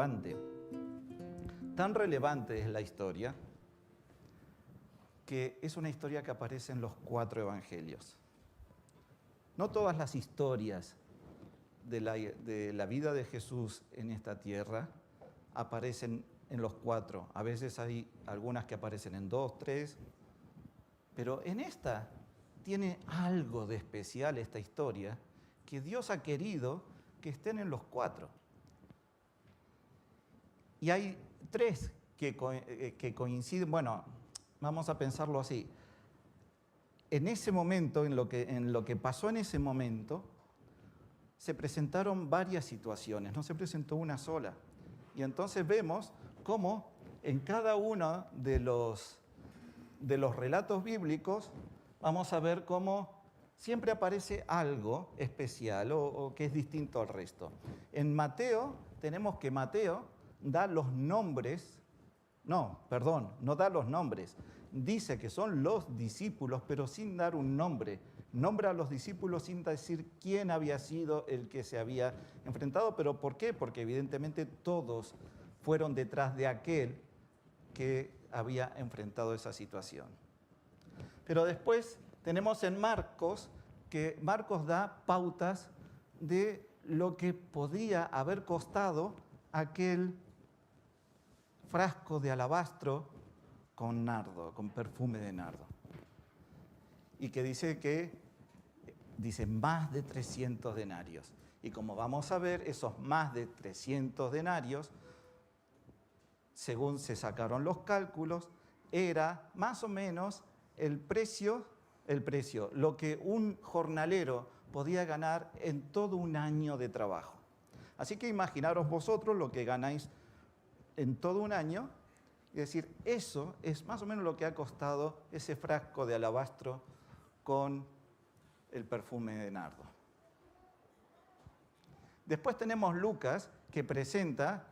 relevante. Tan relevante es la historia que es una historia que aparece en los 4 evangelios. No todas las historias de la vida de Jesús en esta tierra aparecen en los 4. A veces hay algunas que aparecen en 2, 3, pero en esta tiene algo de especial esta historia, que Dios ha querido que estén en los 4. Y hay 3 que coinciden, bueno, vamos a pensarlo así. En ese momento, en lo que pasó en ese momento, se presentaron varias situaciones, no se presentó una sola. Y entonces vemos cómo en cada uno de los relatos bíblicos vamos a ver cómo siempre aparece algo especial o que es distinto al resto. En Mateo tenemos que Mateo da los nombres, no da los nombres, dice que son los discípulos, pero sin dar un nombre. Nombra a los discípulos sin decir quién había sido el que se había enfrentado. ¿Pero por qué? Porque evidentemente todos fueron detrás de aquel que había enfrentado esa situación. Pero después tenemos en Marcos, que Marcos da pautas de lo que podía haber costado aquel frasco de alabastro con nardo, con perfume de nardo. Y que dice más de 300 denarios. Y como vamos a ver, esos más de 300 denarios, según se sacaron los cálculos, era más o menos el precio, lo que un jornalero podía ganar en todo un año de trabajo. Así que imaginaros vosotros lo que ganáis en todo un año, y decir, eso es más o menos lo que ha costado ese frasco de alabastro con el perfume de nardo. Después tenemos Lucas, que presenta,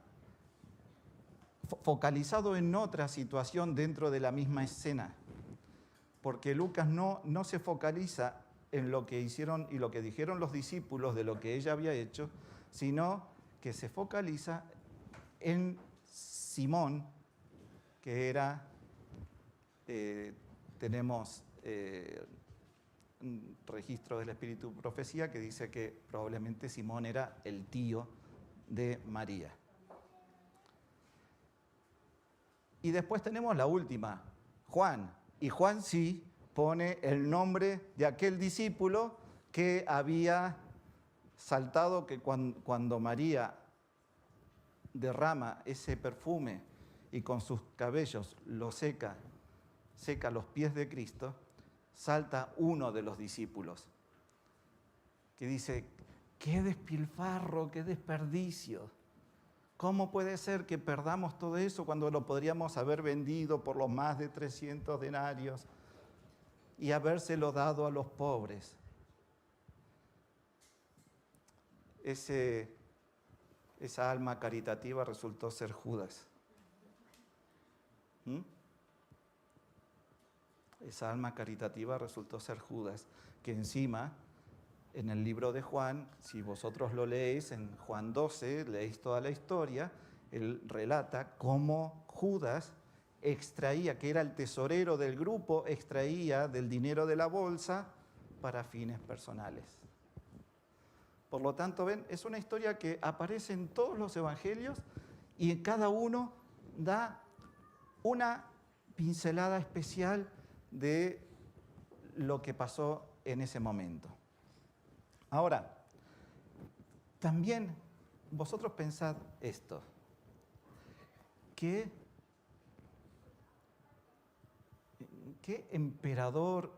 focalizado en otra situación dentro de la misma escena, porque Lucas no se focaliza en lo que hicieron y lo que dijeron los discípulos de lo que ella había hecho, sino que se focaliza en Simón, que era, tenemos un registro del Espíritu Profecía que dice que probablemente Simón era el tío de María. Y después tenemos la última, Juan. Y Juan sí pone el nombre de aquel discípulo que había saltado, que cuando María derrama ese perfume y con sus cabellos lo seca los pies de Cristo, salta uno de los discípulos que dice, qué despilfarro, qué desperdicio. ¿Cómo puede ser que perdamos todo eso cuando lo podríamos haber vendido por los más de 300 denarios y habérselo dado a los pobres? Esa alma caritativa resultó ser Judas. Esa alma caritativa resultó ser Judas, que encima, en el libro de Juan, si vosotros lo leéis, en Juan 12, leéis toda la historia, él relata cómo Judas extraía, que era el tesorero del grupo, extraía del dinero de la bolsa para fines personales. Por lo tanto, ven, es una historia que aparece en todos los evangelios y en cada uno da una pincelada especial de lo que pasó en ese momento. Ahora, también vosotros pensad esto, ¿qué emperador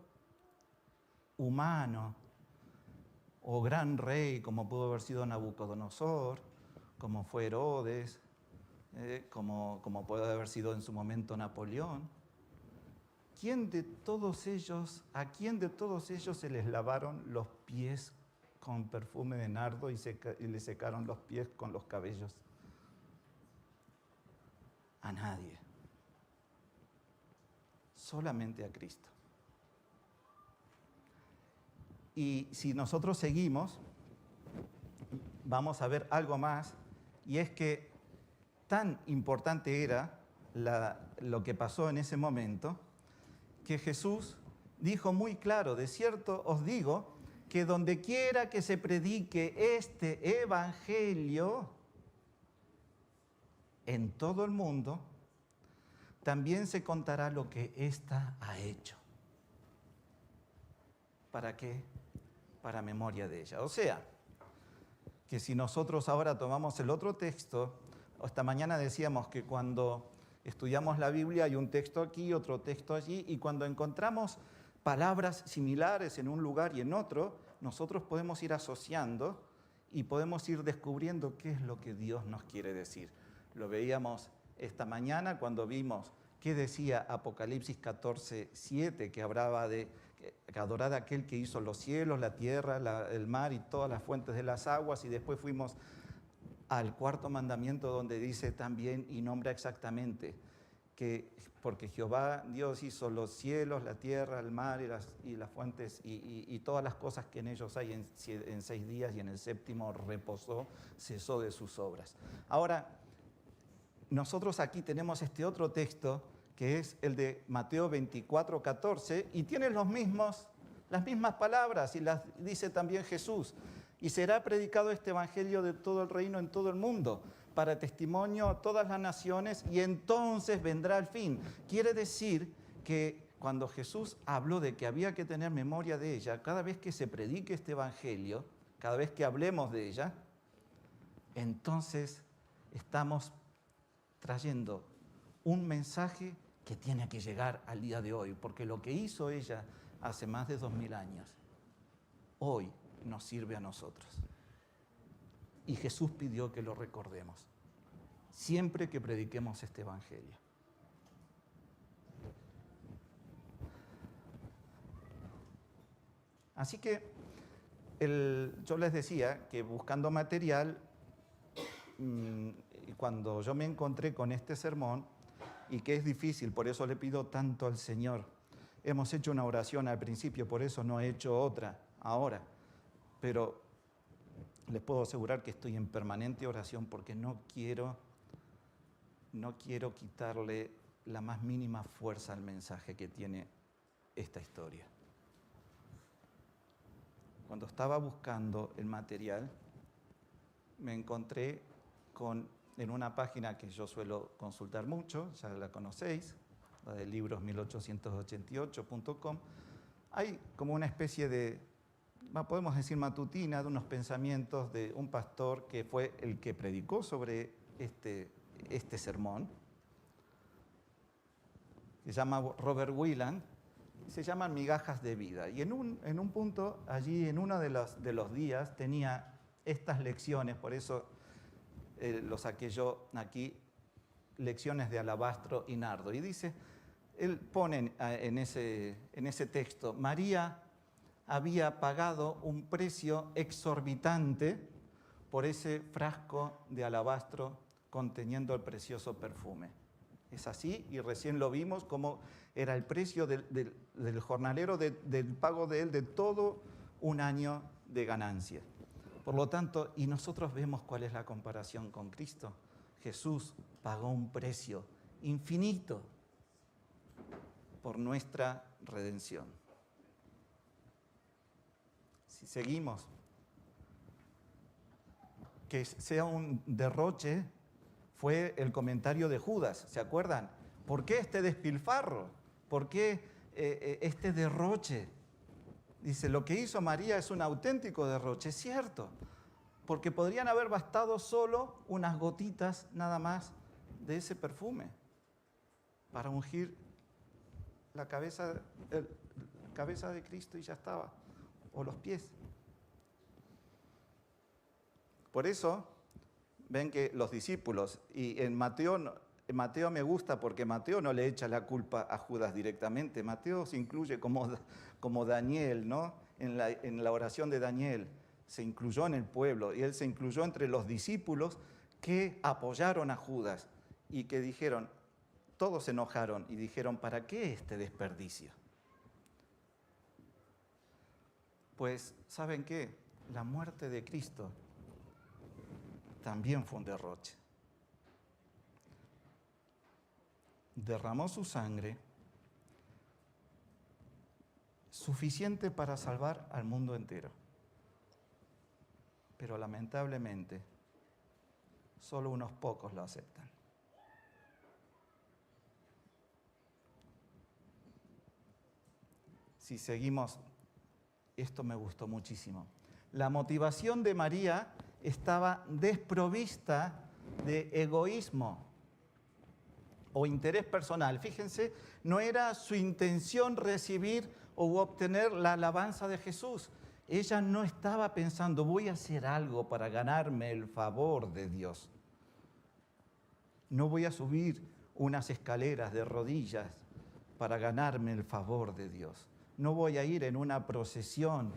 humano o gran rey, como pudo haber sido Nabucodonosor, como fue Herodes, como puede haber sido en su momento Napoleón, ¿a quién de todos ellos se les lavaron los pies con perfume de nardo y le secaron los pies con los cabellos? A nadie. Solamente a Cristo. Y si nosotros seguimos, vamos a ver algo más, y es que tan importante era lo que pasó en ese momento, que Jesús dijo muy claro: de cierto os digo que donde quiera que se predique este evangelio en todo el mundo, también se contará lo que ésta ha hecho. ¿Para qué? Para memoria de ella. O sea, que si nosotros ahora tomamos el otro texto, esta mañana decíamos que cuando estudiamos la Biblia hay un texto aquí, otro texto allí, y cuando encontramos palabras similares en un lugar y en otro, nosotros podemos ir asociando y podemos ir descubriendo qué es lo que Dios nos quiere decir. Lo veíamos esta mañana cuando vimos qué decía Apocalipsis 14:7, que hablaba de que adorad a aquel que hizo los cielos, la tierra, el mar y todas las fuentes de las aguas, y después fuimos al cuarto mandamiento donde dice también y nombra exactamente que porque Jehová Dios hizo los cielos, la tierra, el mar y las fuentes y todas las cosas que en ellos hay en 6 días, y en el séptimo reposó, cesó de sus obras. Ahora, nosotros aquí tenemos este otro texto que es el de Mateo 24:14 y tiene las mismas palabras, y las dice también Jesús: y será predicado este evangelio de todo el reino en todo el mundo, para testimonio a todas las naciones, y entonces vendrá el fin. Quiere decir que cuando Jesús habló de que había que tener memoria de ella, cada vez que se predique este evangelio, cada vez que hablemos de ella, entonces estamos trayendo un mensaje que tiene que llegar al día de hoy, porque lo que hizo ella hace más de 2000 años, hoy nos sirve a nosotros. Y Jesús pidió que lo recordemos siempre que prediquemos este evangelio. Así que yo les decía que buscando material, cuando yo me encontré con este sermón, y que es difícil, por eso le pido tanto al Señor. Hemos hecho una oración al principio, por eso no he hecho otra ahora, pero les puedo asegurar que estoy en permanente oración porque no quiero quitarle la más mínima fuerza al mensaje que tiene esta historia. Cuando estaba buscando el material, me encontré en una página que yo suelo consultar mucho, ya la conocéis, la de libros1888.com. Hay como una especie de, podemos decir matutina, de unos pensamientos de un pastor que fue el que predicó sobre este sermón, se llama Robert Wieland, se llaman Migajas de Vida. Y en un punto, allí en uno de los días, tenía estas lecciones, por eso lo saqué yo aquí, lecciones de alabastro y nardo. Y dice, él pone en ese texto: María había pagado un precio exorbitante por ese frasco de alabastro conteniendo el precioso perfume. Es así, y recién lo vimos, cómo era el precio del jornalero, del pago de él de todo un año de ganancia. Por lo tanto, y nosotros vemos cuál es la comparación con Cristo. Jesús pagó un precio infinito por nuestra redención. Si seguimos, que sea un derroche, fue el comentario de Judas, ¿se acuerdan? ¿Por qué este despilfarro? ¿Por qué este derroche? Dice, lo que hizo María es un auténtico derroche, es cierto, porque podrían haber bastado solo unas gotitas nada más de ese perfume para ungir la cabeza de Cristo y ya estaba, o los pies. Por eso, ven que los discípulos, y en Mateo me gusta porque Mateo no le echa la culpa a Judas directamente. Mateo se incluye como Daniel, ¿no? En la oración de Daniel se incluyó en el pueblo y él se incluyó entre los discípulos que apoyaron a Judas y que dijeron, todos se enojaron y dijeron, ¿para qué este desperdicio? Pues, ¿saben qué? La muerte de Cristo también fue un derroche. derramó su sangre suficiente para salvar al mundo entero. Pero lamentablemente, solo unos pocos lo aceptan. Si seguimos, esto me gustó muchísimo. La motivación de María estaba desprovista de egoísmo o interés personal. Fíjense, no era su intención recibir o obtener la alabanza de Jesús. Ella no estaba pensando, voy a hacer algo para ganarme el favor de Dios. No voy a subir unas escaleras de rodillas para ganarme el favor de Dios. No voy a ir en una procesión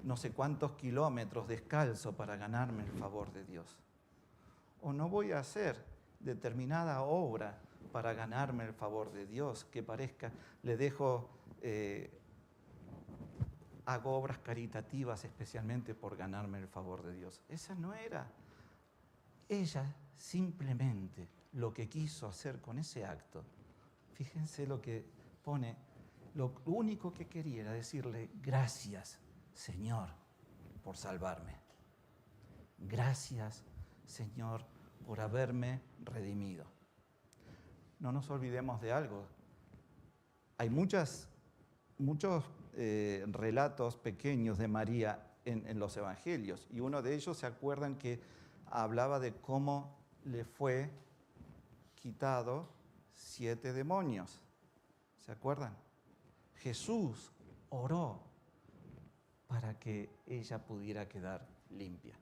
no sé cuántos kilómetros descalzo para ganarme el favor de Dios. O no voy a hacer determinada obra para ganarme el favor de Dios, que parezca, le dejo, hago obras caritativas especialmente por ganarme el favor de Dios. Esa no era. Ella simplemente lo que quiso hacer con ese acto, fíjense lo que pone, lo único que quería era decirle, gracias, Señor, por salvarme. Gracias, Señor, por haberme redimido. No nos olvidemos de algo. Hay muchos relatos pequeños de María en los evangelios, y uno de ellos, ¿se acuerdan que hablaba de cómo le fue quitado 7 demonios? ¿Se acuerdan? Jesús oró para que ella pudiera quedar limpia.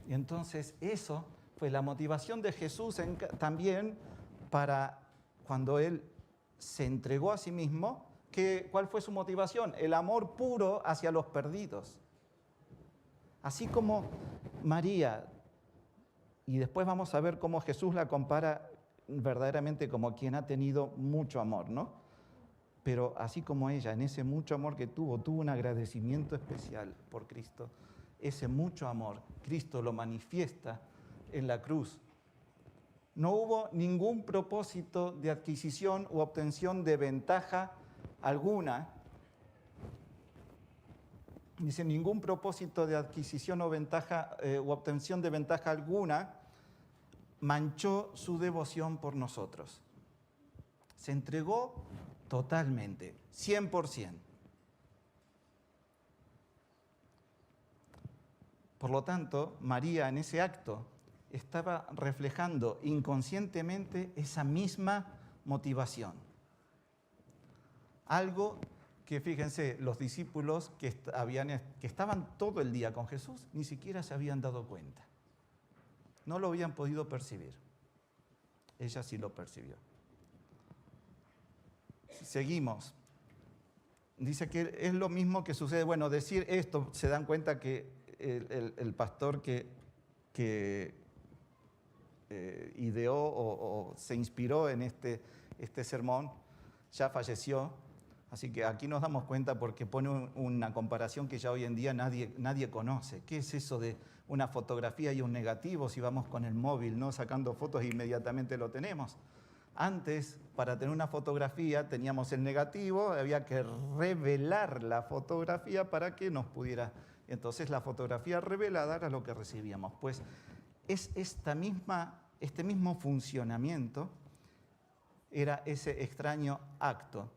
Y entonces eso fue la motivación de Jesús también para cuando Él se entregó a sí mismo. ¿Cuál fue su motivación? El amor puro hacia los perdidos. Así como María, y después vamos a ver cómo Jesús la compara verdaderamente como quien ha tenido mucho amor, ¿no? Pero así como ella, en ese mucho amor que tuvo un agradecimiento especial por Cristo. Ese mucho amor, Cristo lo manifiesta en la cruz. No hubo ningún propósito de adquisición u obtención de ventaja alguna. Dice, ningún propósito de adquisición o ventaja u obtención de ventaja alguna manchó su devoción por nosotros. Se entregó totalmente, 100%. Por lo tanto, María en ese acto estaba reflejando inconscientemente esa misma motivación. Algo que, fíjense, los discípulos que estaban todo el día con Jesús ni siquiera se habían dado cuenta. No lo habían podido percibir. Ella sí lo percibió. Seguimos. Dice que es lo mismo que sucede. Bueno, decir esto, se dan cuenta que el pastor que ideó o se inspiró en este sermón ya falleció. Así que aquí nos damos cuenta porque pone una comparación que ya hoy en día nadie conoce. ¿Qué es eso de una fotografía y un negativo si vamos con el móvil, ¿no? Sacando fotos e inmediatamente lo tenemos? Antes, para tener una fotografía, teníamos el negativo, había que revelar la fotografía para que nos pudiera. Entonces, la fotografía revelada era lo que recibíamos. Pues es este mismo funcionamiento, era ese extraño acto,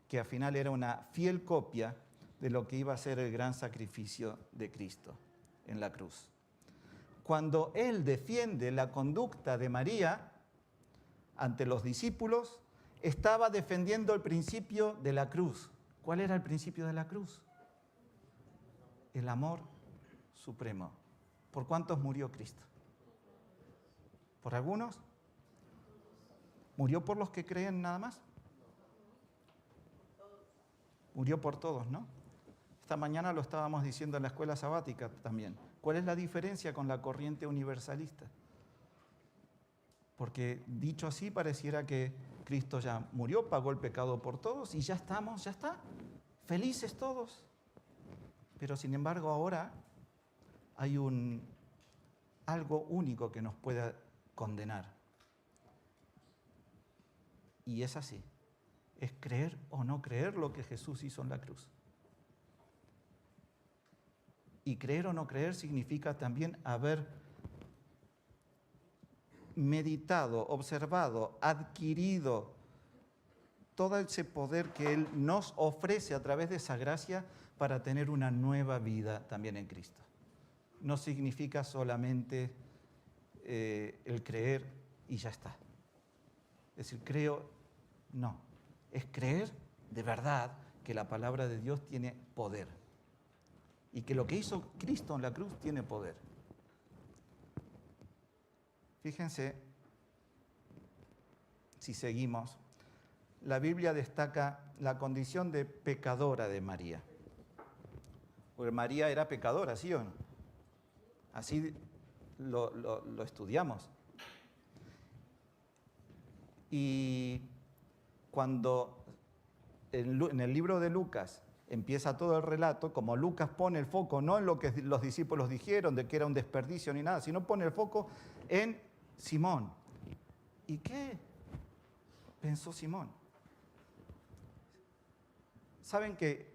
que al final era una fiel copia de lo que iba a ser el gran sacrificio de Cristo en la cruz. Cuando Él defiende la conducta de María ante los discípulos, estaba defendiendo el principio de la cruz. ¿Cuál era el principio de la cruz? El amor supremo. ¿Por cuántos murió Cristo? ¿Por algunos? ¿Murió por los que creen nada más? Murió por todos, ¿no? Esta mañana lo estábamos diciendo en la escuela sabática también. ¿Cuál es la diferencia con la corriente universalista? Porque dicho así pareciera que Cristo ya murió, pagó el pecado por todos y ya está, felices todos. Pero sin embargo ahora hay algo único que nos pueda condenar. Y es así. Es creer o no creer lo que Jesús hizo en la cruz. Y creer o no creer significa también haber meditado, observado, adquirido todo ese poder que Él nos ofrece a través de esa gracia para tener una nueva vida también en Cristo. No significa solamente el creer y ya está. Es decir, creo, no. Es creer de verdad que la palabra de Dios tiene poder. Y que lo que hizo Cristo en la cruz tiene poder. Fíjense, si seguimos, la Biblia destaca la condición de pecadora de María. Porque María era pecadora, ¿sí o no? Así lo estudiamos. Y cuando en el libro de Lucas empieza todo el relato, como Lucas pone el foco no en lo que los discípulos dijeron, de que era un desperdicio ni nada, sino pone el foco en Simón. ¿Y qué pensó Simón? Saben que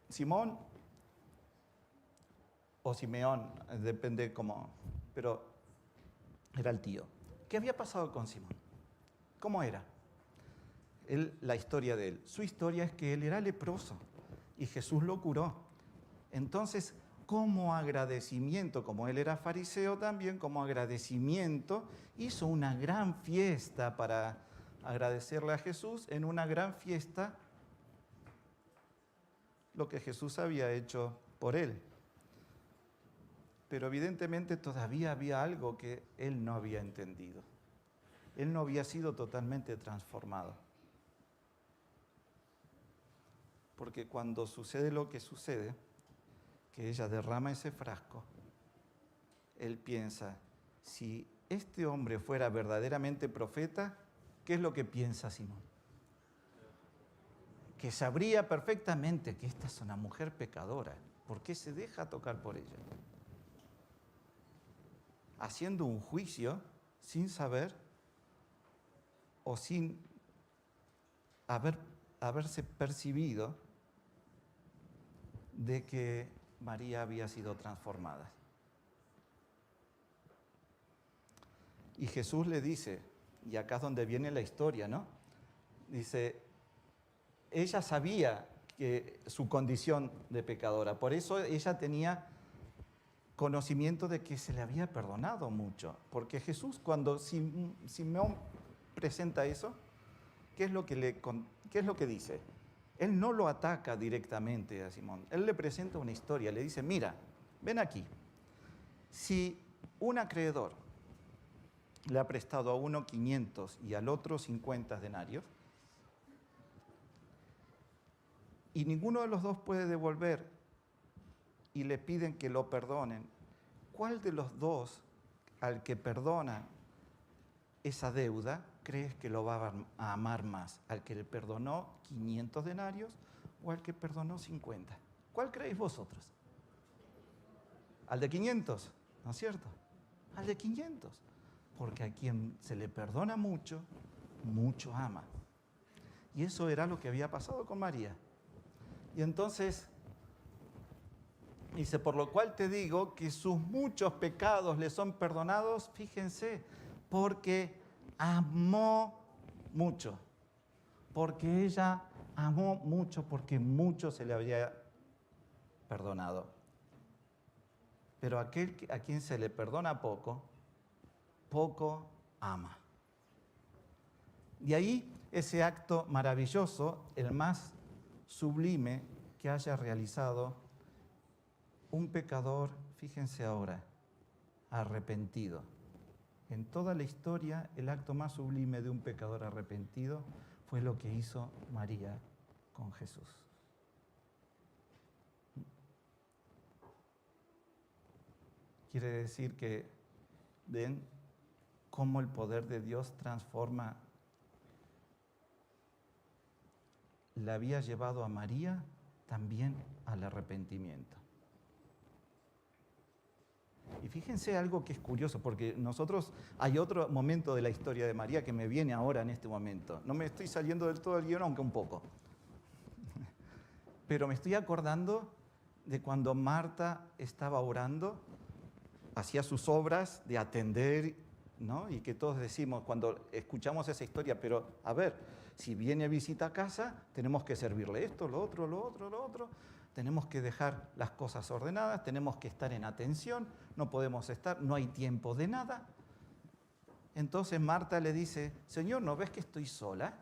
Simón, o Simeón, depende cómo, pero era el tío. ¿Qué había pasado con Simón? ¿Cómo era? La historia de él. Su historia es que él era leproso y Jesús lo curó. Entonces, como agradecimiento, como él era fariseo también, como agradecimiento, hizo una gran fiesta para agradecerle a Jesús, en una gran fiesta lo que Jesús había hecho por él. Pero evidentemente todavía había algo que él no había entendido. Él no había sido totalmente transformado. Porque cuando sucede lo que sucede, que ella derrama ese frasco, él piensa, si este hombre fuera verdaderamente profeta, ¿qué es lo que piensa Simón? Que sabría perfectamente que esta es una mujer pecadora. ¿Por qué se deja tocar por ella? Haciendo un juicio sin saber o sin haberse percibido de que María había sido transformada. Y Jesús le dice, y acá es donde viene la historia, ¿no? Dice, ella sabía que su condición de pecadora, por eso ella tenía conocimiento de que se le había perdonado mucho, porque Jesús cuando Simeón presenta eso, ¿qué es lo que dice? Él no lo ataca directamente a Simón, él le presenta una historia, le dice, mira, ven aquí, si un acreedor le ha prestado a uno 500 y al otro 50 denarios, y ninguno de los dos puede devolver y le piden que lo perdonen, ¿cuál de los dos al que perdona esa deuda crees que lo va a amar más? ¿Al que le perdonó 500 denarios o al que perdonó 50? ¿Cuál creéis vosotros? Al de 500, ¿no es cierto? Al de 500, porque a quien se le perdona mucho, mucho ama. Y eso era lo que había pasado con María. Y entonces dice, por lo cual te digo que sus muchos pecados le son perdonados, fíjense, porque amó mucho. Porque ella amó mucho, porque mucho se le había perdonado. Pero aquel a quien se le perdona poco, poco ama. De ahí ese acto maravilloso, el más sublime que haya realizado un pecador, fíjense ahora, arrepentido. En toda la historia, el acto más sublime de un pecador arrepentido fue lo que hizo María con Jesús. Quiere decir que ven cómo el poder de Dios transforma. La había llevado a María también al arrepentimiento. Y fíjense algo que es curioso, porque hay otro momento de la historia de María que me viene ahora en este momento. No me estoy saliendo del todo del guión, aunque un poco. Pero me estoy acordando de cuando Marta estaba orando, hacía sus obras de atender, ¿no? Y que todos decimos, cuando escuchamos esa historia, pero a ver, si viene visita a casa, tenemos que servirle esto, lo otro, lo otro, lo otro. Tenemos que dejar las cosas ordenadas, tenemos que estar en atención, no podemos estar, no hay tiempo de nada. Entonces Marta le dice, Señor, ¿no ves que estoy sola?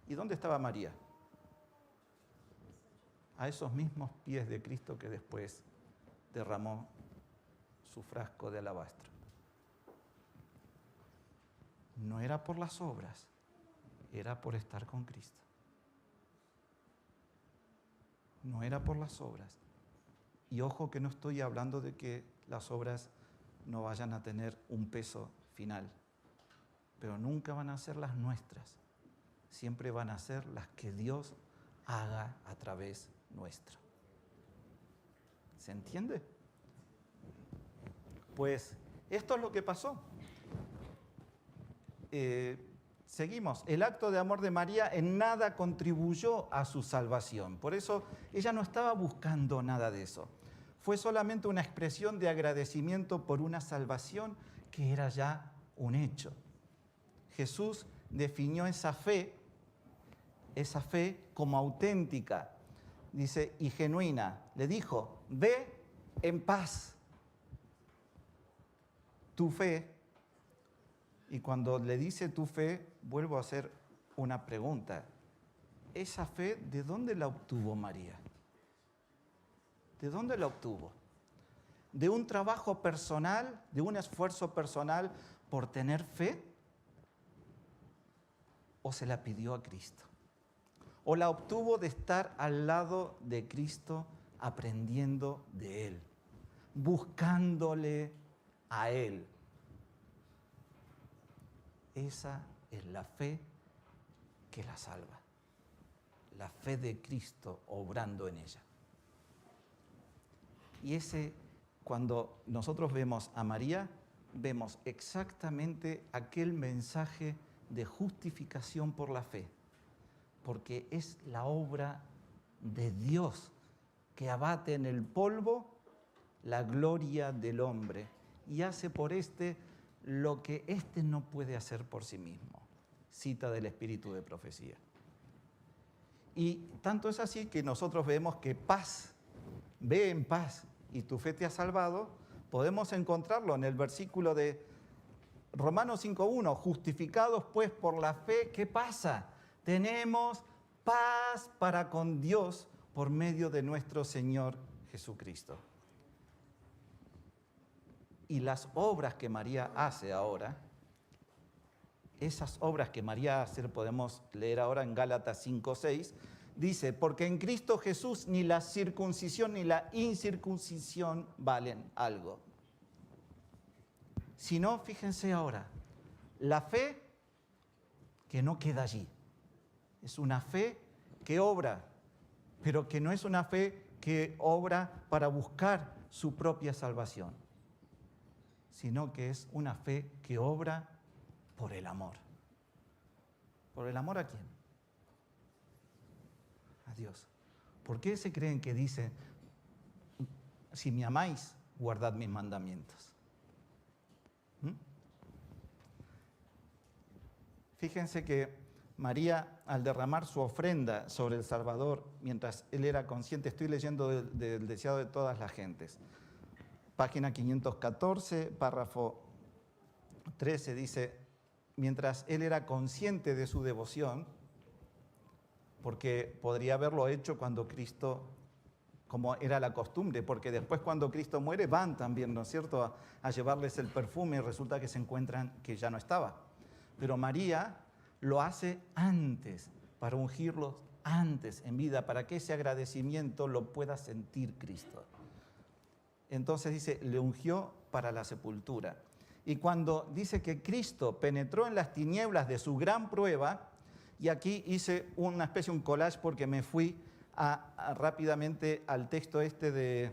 ¿Y dónde estaba María? A esos mismos pies de Cristo que después derramó su frasco de alabastro. No era por las obras, era por estar con Cristo. No era por las obras. Y ojo que no estoy hablando de que las obras no vayan a tener un peso final, pero nunca van a ser las nuestras. Siempre van a ser las que Dios haga a través nuestro. ¿Se entiende? Pues esto es lo que pasó. Seguimos. El acto de amor de María en nada contribuyó a su salvación. Por eso ella no estaba buscando nada de eso. Fue solamente una expresión de agradecimiento por una salvación que era ya un hecho. Jesús definió esa fe como auténtica, dice, y genuina. Le dijo, ve en paz. Tu fe. Y cuando le dice tu fe, vuelvo a hacer una pregunta. ¿Esa fe de dónde la obtuvo María? ¿De dónde la obtuvo? ¿De un trabajo personal, de un esfuerzo personal por tener fe? ¿O se la pidió a Cristo? ¿O la obtuvo de estar al lado de Cristo aprendiendo de Él, buscándole a Él? Esa es la fe que la salva, la fe de Cristo obrando en ella. Y cuando nosotros vemos a María, vemos exactamente aquel mensaje de justificación por la fe, porque es la obra de Dios que abate en el polvo la gloria del hombre y hace por lo que no puede hacer por sí mismo. Cita del Espíritu de Profecía. Y tanto es así que nosotros vemos que paz, ve en paz y tu fe te ha salvado, podemos encontrarlo en el versículo de Romanos 5.1, justificados pues por la fe, ¿qué pasa? Tenemos paz para con Dios por medio de nuestro Señor Jesucristo. Y las obras que María hace ahora, esas obras que María hace, podemos leer ahora en Gálatas 5.6, dice, porque en Cristo Jesús ni la circuncisión ni la incircuncisión valen algo. Sino, fíjense ahora, la fe que no queda allí. Es una fe que obra, pero que no es una fe que obra para buscar su propia salvación, sino que es una fe que obra por el amor. ¿Por el amor a quién? A Dios. ¿Por qué se creen que dice, si me amáis, guardad mis mandamientos? Fíjense que María, al derramar su ofrenda sobre el Salvador, mientras él era consciente, estoy leyendo del deseado de todas las gentes, página 514, párrafo 13, dice, mientras él era consciente de su devoción, porque podría haberlo hecho cuando Cristo, como era la costumbre, porque después cuando Cristo muere van también, ¿no es cierto?, a llevarles el perfume y resulta que se encuentran que ya no estaba. Pero María lo hace antes, para ungirlos antes en vida, para que ese agradecimiento lo pueda sentir Cristo. Entonces dice, le ungió para la sepultura. Y cuando dice que Cristo penetró en las tinieblas de su gran prueba, y aquí hice una especie, un collage, porque me fui rápidamente al texto de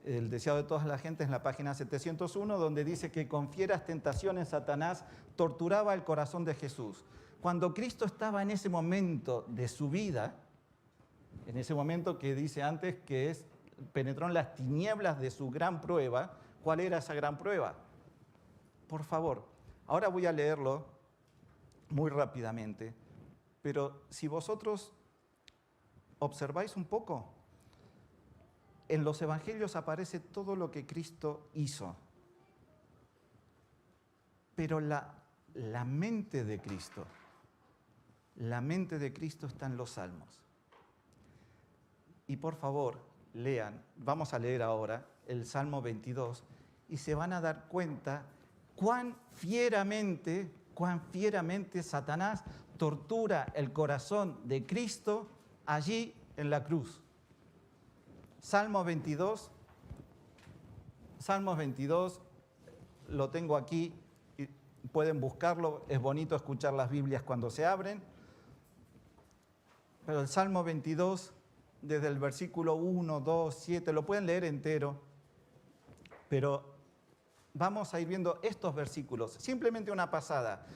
El deseado de todas las gentes, en la página 701, donde dice que con fieras tentaciones Satanás torturaba el corazón de Jesús. Cuando Cristo estaba en ese momento de su vida, en ese momento que dice antes que penetró en las tinieblas de su gran prueba, ¿cuál era esa gran prueba? Por favor, ahora voy a leerlo muy rápidamente, pero si vosotros observáis un poco, en los evangelios aparece todo lo que Cristo hizo. Pero la mente de Cristo está en los salmos. Y por favor, lean, vamos a leer ahora el Salmo 22 y se van a dar cuenta cuán fieramente Satanás tortura el corazón de Cristo allí en la cruz. Salmo 22, lo tengo aquí, pueden buscarlo, es bonito escuchar las Biblias cuando se abren, pero el Salmo 22, desde el versículo 1, 2, 7, lo pueden leer entero, pero vamos a ir viendo estos versículos, simplemente una pasada.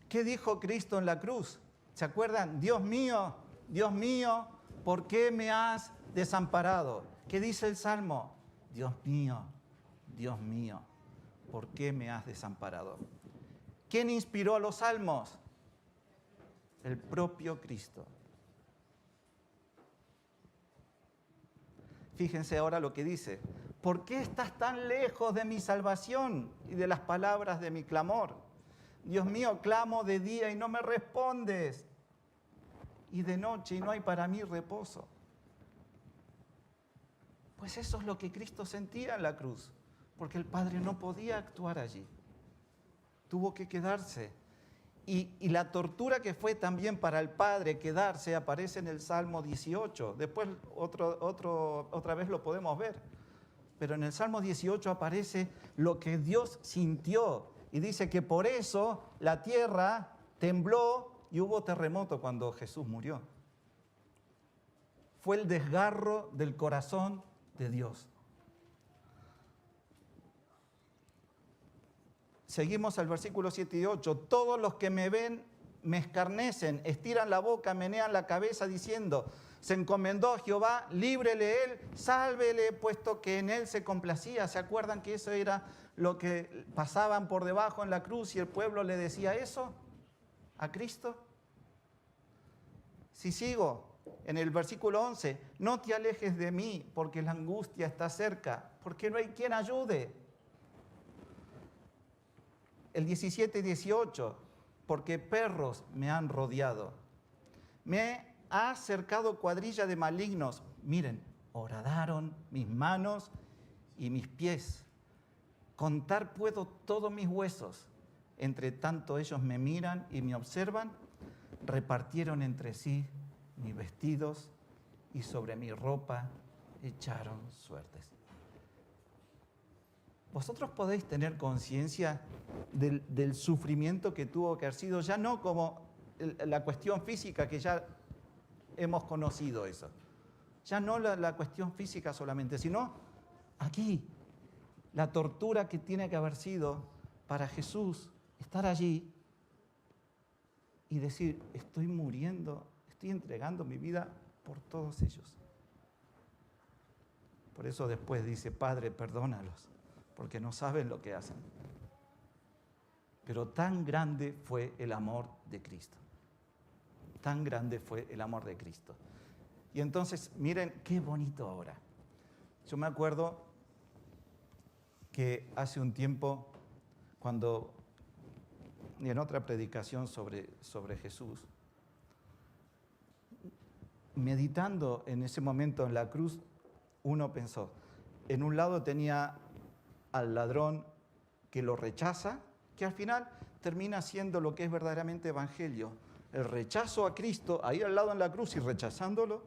¿Qué dijo Cristo en la cruz? ¿Se acuerdan? Dios mío, ¿por qué me has desamparado? ¿Qué dice el Salmo? Dios mío, ¿por qué me has desamparado? ¿Quién inspiró a los salmos? El propio Cristo. Fíjense ahora lo que dice. ¿Por qué estás tan lejos de mi salvación y de las palabras de mi clamor? Dios mío, clamo de día y no me respondes, y de noche y no hay para mí reposo. Pues eso es lo que Cristo sentía en la cruz, porque el Padre no podía actuar allí. Tuvo que quedarse. Y la tortura que fue también para el Padre quedarse aparece en el Salmo 18. Después otra vez lo podemos ver. Pero en el Salmo 18 aparece lo que Dios sintió. Y dice que por eso la tierra tembló y hubo terremoto cuando Jesús murió. Fue el desgarro del corazón de Dios. Seguimos al versículo 7 y 8. Todos los que me ven me escarnecen, estiran la boca, menean la cabeza diciendo, se encomendó a Jehová, líbrele él, sálvele, puesto que en él se complacía. ¿Se acuerdan que eso era lo que pasaban por debajo en la cruz y el pueblo le decía eso a Cristo? Si sigo, en el versículo 11, no te alejes de mí porque la angustia está cerca, porque no hay quien ayude. El 17 y 18, porque perros me han rodeado. Me ha cercado cuadrilla de malignos. Miren, horadaron mis manos y mis pies. Contar puedo todos mis huesos. Entre tanto ellos me miran y me observan. Repartieron entre sí mis vestidos y sobre mi ropa echaron suertes. Vosotros podéis tener conciencia del sufrimiento que tuvo que haber sido, ya no como la cuestión física, que ya hemos conocido eso, ya no la cuestión física solamente, sino aquí, la tortura que tiene que haber sido para Jesús estar allí y decir, estoy muriendo, estoy entregando mi vida por todos ellos. Por eso después dice, Padre, perdónalos, porque no saben lo que hacen. Pero tan grande fue el amor de Cristo. Tan grande fue el amor de Cristo. Y entonces, miren qué bonito ahora. Yo me acuerdo que hace un tiempo, cuando en otra predicación sobre Jesús, meditando en ese momento en la cruz, uno pensó, en un lado tenía al ladrón que lo rechaza, que al final termina siendo lo que es verdaderamente evangelio, el rechazo a Cristo, ahí al lado en la cruz y rechazándolo,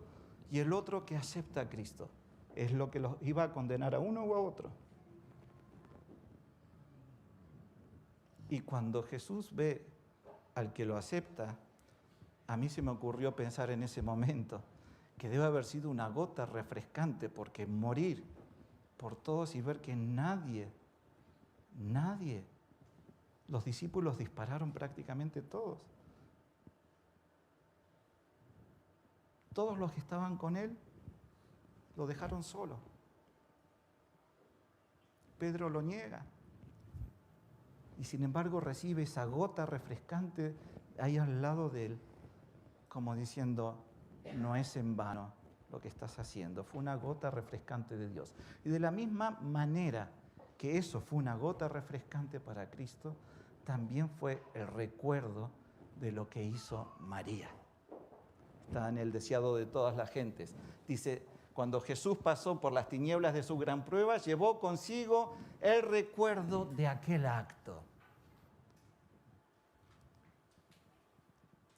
y el otro que acepta a Cristo, es lo que los iba a condenar a uno o a otro. Y cuando Jesús ve al que lo acepta, a mí se me ocurrió pensar en ese momento que debe haber sido una gota refrescante, porque morir por todos y ver que nadie, los discípulos dispararon prácticamente todos. Todos los que estaban con él lo dejaron solo. Pedro lo niega. Y sin embargo recibe esa gota refrescante ahí al lado de él, como diciendo, no es en vano lo que estás haciendo, fue una gota refrescante de Dios. Y de la misma manera que eso fue una gota refrescante para Cristo, también fue el recuerdo de lo que hizo María. Está en el deseado de todas las gentes. Dice, cuando Jesús pasó por las tinieblas de su gran prueba, llevó consigo el recuerdo de aquel acto.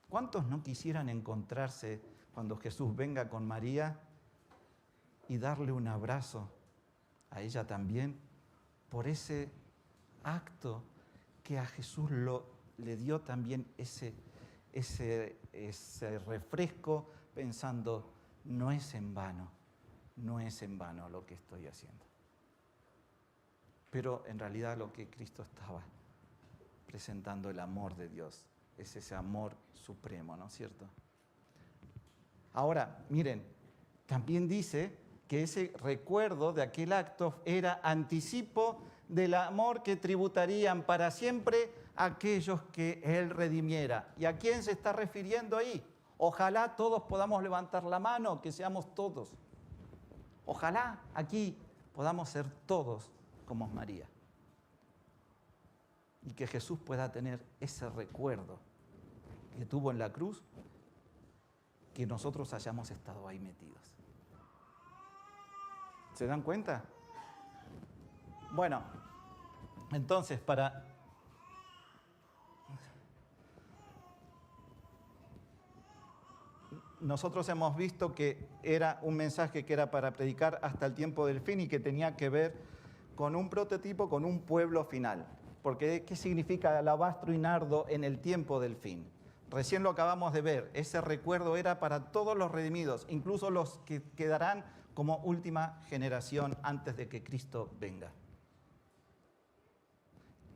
¿Cuántos no quisieran encontrarse cuando Jesús venga con María y darle un abrazo a ella también por ese acto que a Jesús le dio también ese refresco, pensando, no es en vano lo que estoy haciendo? Pero en realidad lo que Cristo estaba presentando, el amor de Dios, es ese amor supremo, ¿no es cierto? Ahora, miren, también dice que ese recuerdo de aquel acto era anticipo del amor que tributarían para siempre aquellos que Él redimiera. ¿Y a quién se está refiriendo ahí? Ojalá todos podamos levantar la mano, que seamos todos. Ojalá aquí podamos ser todos como María. Y que Jesús pueda tener ese recuerdo que tuvo en la cruz, que nosotros hayamos estado ahí metidos. ¿Se dan cuenta? Bueno, entonces nosotros hemos visto que era un mensaje que era para predicar hasta el tiempo del fin y que tenía que ver con un prototipo, con un pueblo final. Porque ¿qué significa alabastro y nardo en el tiempo del fin? Recién lo acabamos de ver, ese recuerdo era para todos los redimidos, incluso los que quedarán como última generación antes de que Cristo venga.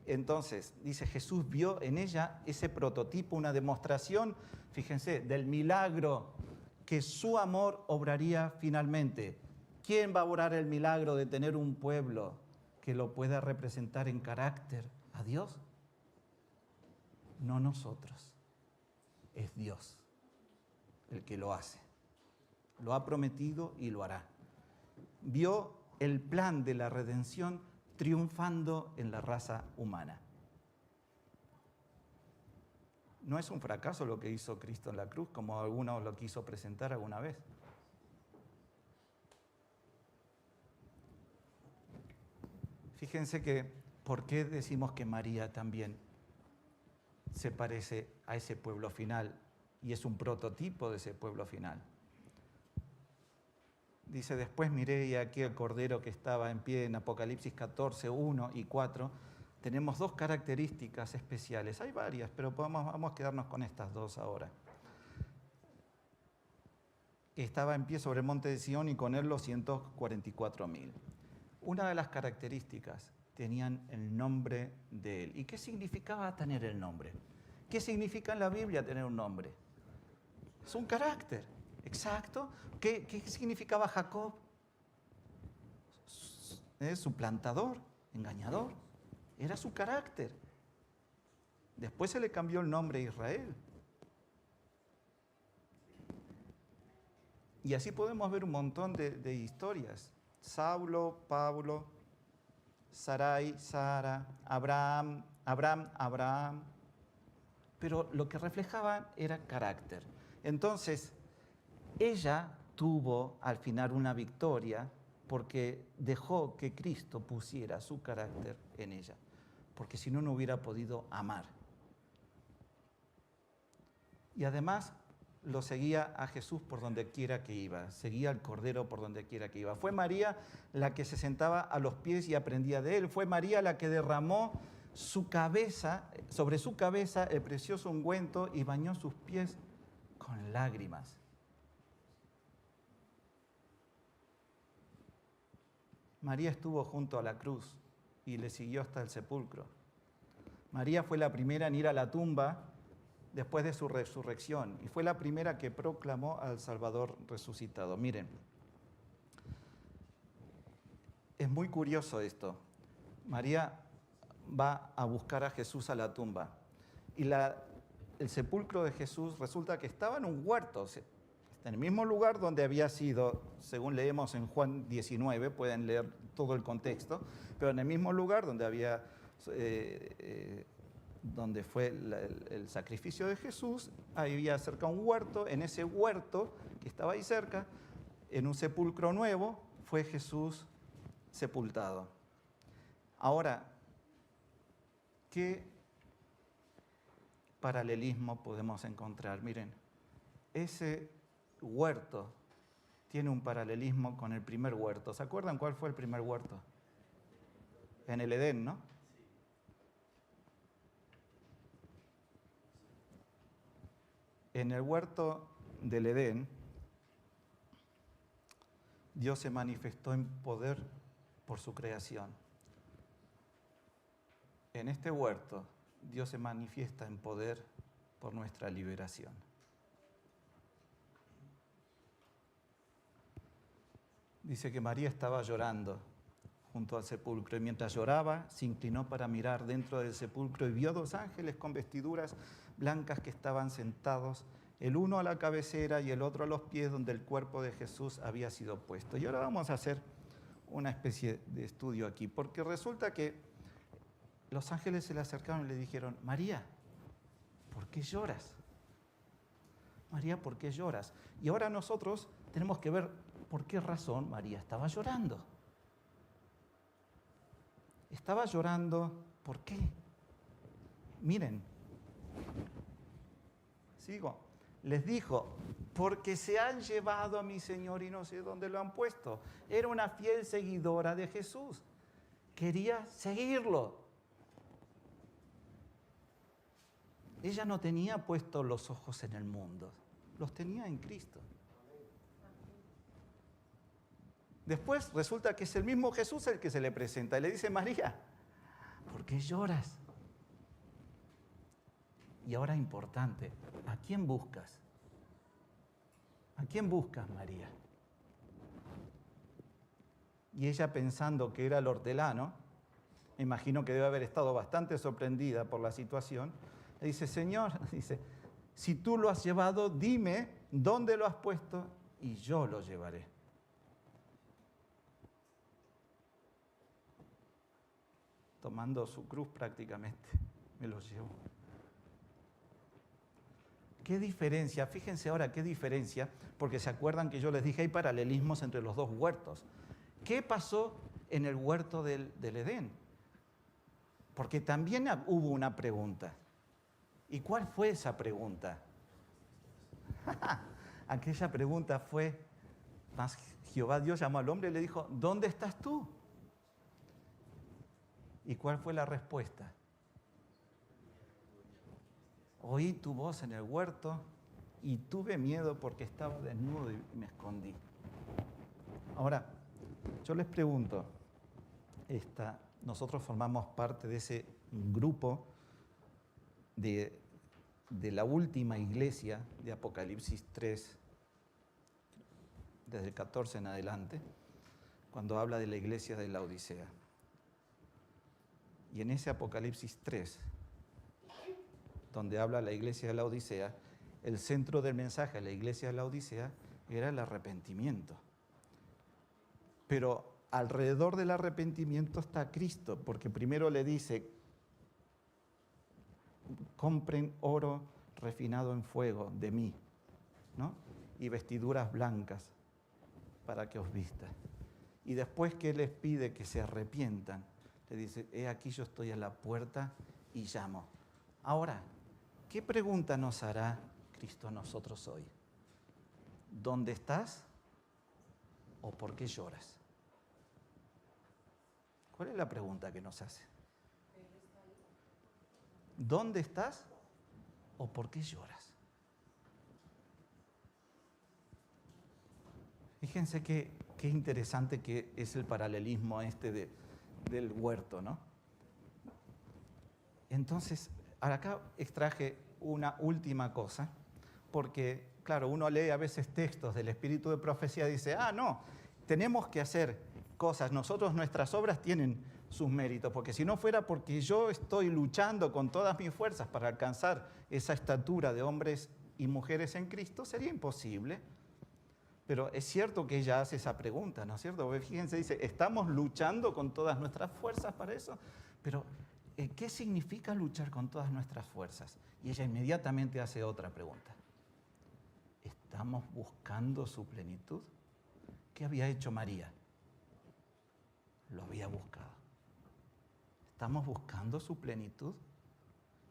Entonces, dice, Jesús vio en ella ese prototipo, una demostración, fíjense, del milagro que su amor obraría finalmente. ¿Quién va a obrar el milagro de tener un pueblo que lo pueda representar en carácter a Dios? No nosotros, es Dios el que lo hace. Lo ha prometido y lo hará. Vio el plan de la redención triunfando en la raza humana. No es un fracaso lo que hizo Cristo en la cruz, como alguno lo quiso presentar alguna vez. Fíjense que, ¿por qué decimos que María también se parece a ese pueblo final y es un prototipo de ese pueblo final? Dice, después miré y aquí el cordero que estaba en pie en Apocalipsis 14, 1 y 4. Tenemos dos características especiales. Hay varias, pero vamos a quedarnos con estas dos ahora. Estaba en pie sobre el monte de Sión y con él los 144.000. Una de las características, tenían el nombre de él. ¿Y qué significaba tener el nombre? ¿Qué significa en la Biblia tener un nombre? Es un carácter, exacto. ¿Qué significaba Jacob? Suplantador, engañador. Era su carácter. Después se le cambió el nombre a Israel. Y así podemos ver un montón de historias. Saulo, Pablo, Sarai, Sara, Abraham. Pero lo que reflejaban era carácter. Entonces, ella tuvo al final una victoria porque dejó que Cristo pusiera su carácter en ella. Porque si no, no hubiera podido amar. Y además lo seguía a Jesús por donde quiera que iba, seguía al Cordero por donde quiera que iba. Fue María la que se sentaba a los pies y aprendía de él. Fue María la que derramó sobre su cabeza el precioso ungüento y bañó sus pies con lágrimas. María estuvo junto a la cruz y le siguió hasta el sepulcro. María fue la primera en ir a la tumba después de su resurrección y fue la primera que proclamó al Salvador resucitado. Miren, es muy curioso esto. María va a buscar a Jesús a la tumba y el sepulcro de Jesús resulta que estaba en un huerto, en el mismo lugar donde había sido, según leemos en Juan 19, pueden leer todo el contexto, pero en el mismo lugar donde había, donde fue el sacrificio de Jesús, había cerca un huerto. En ese huerto que estaba ahí cerca, en un sepulcro nuevo, fue Jesús sepultado. Ahora, ¿qué paralelismo podemos encontrar? Miren, ese huerto tiene un paralelismo con el primer huerto. ¿Se acuerdan cuál fue el primer huerto? En el Edén, ¿no? En el huerto del Edén, Dios se manifestó en poder por su creación. En este huerto, Dios se manifiesta en poder por nuestra liberación. Dice que María estaba llorando junto al sepulcro y mientras lloraba se inclinó para mirar dentro del sepulcro y vio dos ángeles con vestiduras blancas que estaban sentados, el uno a la cabecera y el otro a los pies donde el cuerpo de Jesús había sido puesto. Y ahora vamos a hacer una especie de estudio aquí, porque resulta que los ángeles se le acercaron y le dijeron: María, ¿por qué lloras? María, ¿por qué lloras? Y ahora nosotros tenemos que ver por qué razón María estaba llorando. Estaba llorando, ¿por qué? Miren, sigo. Les dijo: porque se han llevado a mi Señor y no sé dónde lo han puesto. Era una fiel seguidora de Jesús. Quería seguirlo. Ella no tenía puestos los ojos en el mundo, los tenía en Cristo. Después resulta que es el mismo Jesús el que se le presenta y le dice: María, ¿por qué lloras? Y ahora importante, ¿a quién buscas? ¿A quién buscas, María? Y ella, pensando que era el hortelano, me imagino que debe haber estado bastante sorprendida por la situación, le dice: Señor, dice, si tú lo has llevado, dime dónde lo has puesto y yo lo llevaré. Tomando su cruz prácticamente, me lo llevo. ¿Qué diferencia? Fíjense ahora qué diferencia, porque se acuerdan que yo les dije hay paralelismos entre los dos huertos. ¿Qué pasó en el huerto del Edén? Porque también hubo una pregunta. ¿Y cuál fue esa pregunta? Aquella pregunta fue, más Jehová Dios llamó al hombre y le dijo: ¿dónde estás tú? ¿Y cuál fue la respuesta? Oí tu voz en el huerto y tuve miedo porque estaba desnudo y me escondí. Ahora, yo les pregunto, nosotros formamos parte de ese grupo de la última iglesia de Apocalipsis 3, desde el 14 en adelante, cuando habla de la iglesia de la Odisea. Y en ese Apocalipsis 3, donde habla la iglesia de la Odisea, el centro del mensaje a la iglesia de la Odisea era el arrepentimiento. Pero alrededor del arrepentimiento está Cristo, porque primero le dice: compren oro refinado en fuego de mí, ¿no? Y vestiduras blancas para que os vistan. Y después que les pide que se arrepientan, le dice: he aquí yo estoy a la puerta y llamo. Ahora, ¿qué pregunta nos hará Cristo a nosotros hoy? ¿Dónde estás o por qué lloras? ¿Cuál es la pregunta que nos hace? ¿Dónde estás o por qué lloras? Fíjense que qué interesante que es el paralelismo del huerto, ¿no? Entonces, acá extraje una última cosa, porque, claro, uno lee a veces textos del espíritu de profecía y dice, no, tenemos que hacer cosas, nuestras obras tienen sus méritos, porque si no fuera porque yo estoy luchando con todas mis fuerzas para alcanzar esa estatura de hombres y mujeres en Cristo, sería imposible. Pero es cierto que ella hace esa pregunta, ¿no es cierto? Porque fíjense, dice, ¿estamos luchando con todas nuestras fuerzas para eso? Pero, ¿qué significa luchar con todas nuestras fuerzas? Y ella inmediatamente hace otra pregunta. ¿Estamos buscando su plenitud? ¿Qué había hecho María? Lo había buscado. ¿Estamos buscando su plenitud?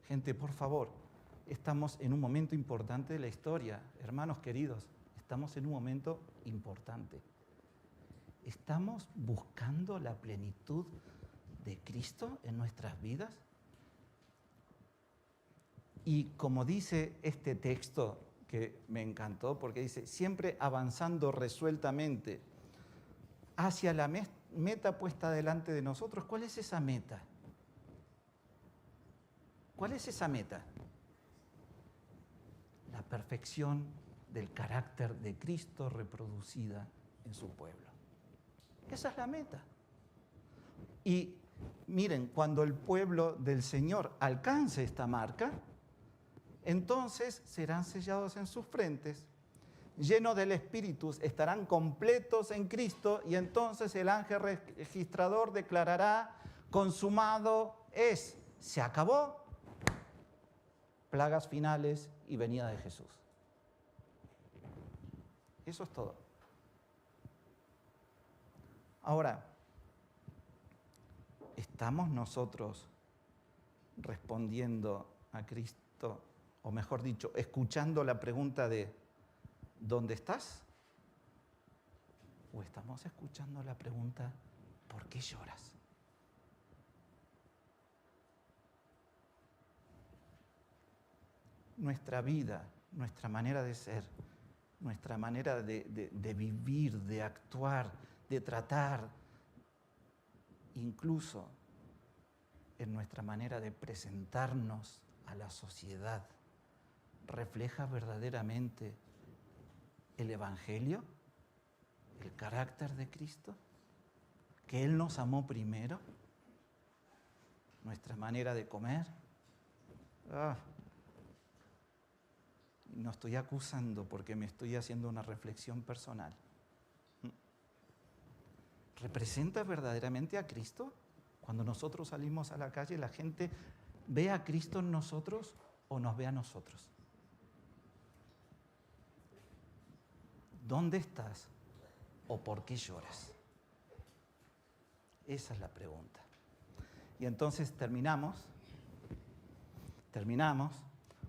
Gente, por favor, estamos en un momento importante de la historia. Hermanos queridos, estamos en un momento importante. ¿Estamos buscando la plenitud de Cristo en nuestras vidas? Y como dice este texto, que me encantó, porque dice, siempre avanzando resueltamente hacia la meta puesta delante de nosotros. ¿Cuál es esa meta? ¿Cuál es esa meta? La perfección del carácter de Cristo reproducida en su pueblo. Esa es la meta. Y miren, cuando el pueblo del Señor alcance esta marca, entonces serán sellados en sus frentes, llenos del Espíritu, estarán completos en Cristo, y entonces el ángel registrador declarará, consumado es, se acabó, plagas finales y venida de Jesús. Eso es todo. Ahora, ¿estamos nosotros respondiendo a Cristo, o mejor dicho, escuchando la pregunta de ¿dónde estás? ¿O estamos escuchando la pregunta ¿por qué lloras? Nuestra vida, nuestra manera de ser, nuestra manera de vivir, de actuar, de tratar, incluso en nuestra manera de presentarnos a la sociedad, refleja verdaderamente el Evangelio, el carácter de Cristo, que Él nos amó primero, nuestra manera de comer. No estoy acusando porque me estoy haciendo una reflexión personal. ¿Representa verdaderamente a Cristo? Cuando nosotros salimos a la calle, ¿la gente ve a Cristo en nosotros o nos ve a nosotros? ¿Dónde estás o por qué lloras? Esa es la pregunta. Y entonces terminamos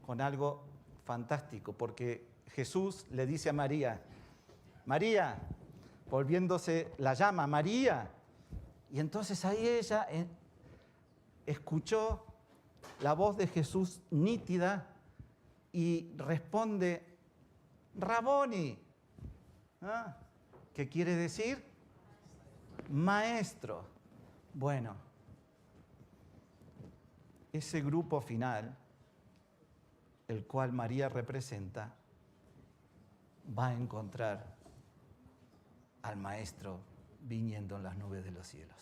con algo fantástico, porque Jesús le dice a María, María, volviéndose, la llama, María. Y entonces ahí ella escuchó la voz de Jesús nítida y responde, Raboni. ¿Qué quiere decir? Maestro. Bueno, ese grupo final, el cual María representa, va a encontrar al Maestro viniendo en las nubes de los cielos.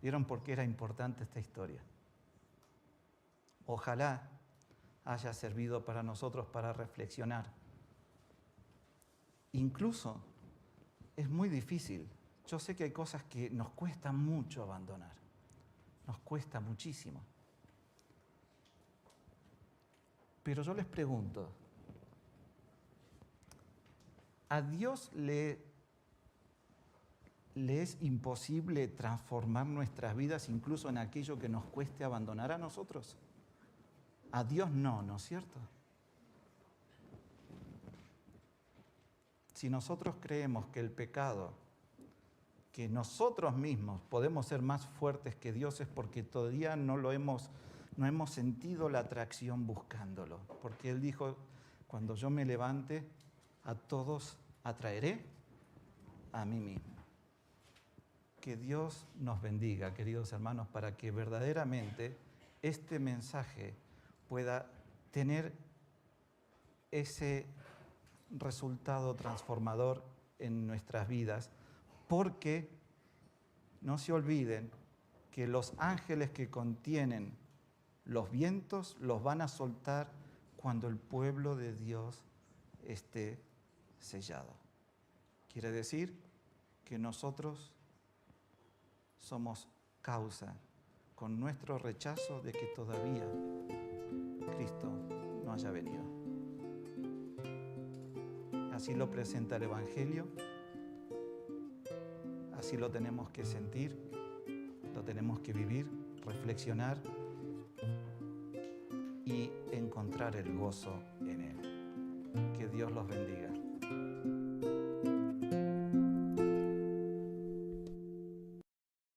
¿Vieron por qué era importante esta historia? Ojalá haya servido para nosotros para reflexionar. Incluso es muy difícil. Yo sé que hay cosas que nos cuesta mucho abandonar. Nos cuesta muchísimo. Pero yo les pregunto, ¿a Dios le es imposible transformar nuestras vidas incluso en aquello que nos cueste abandonar a nosotros? A Dios no, ¿no es cierto? Si nosotros creemos que el pecado, que nosotros mismos podemos ser más fuertes que Dios, es porque todavía no hemos sentido la atracción buscándolo. Porque Él dijo, cuando yo me levante, a todos atraeré a mí mismo. Que Dios nos bendiga, queridos hermanos, para que verdaderamente este mensaje pueda tener ese resultado transformador en nuestras vidas, porque no se olviden que los ángeles que contienen los vientos los van a soltar cuando el pueblo de Dios esté sellado. Quiere decir que nosotros somos causa con nuestro rechazo de que todavía Cristo no haya venido. Así lo presenta el Evangelio, así lo tenemos que sentir, lo tenemos que vivir, reflexionar y encontrar el gozo en Él. Que Dios los bendiga.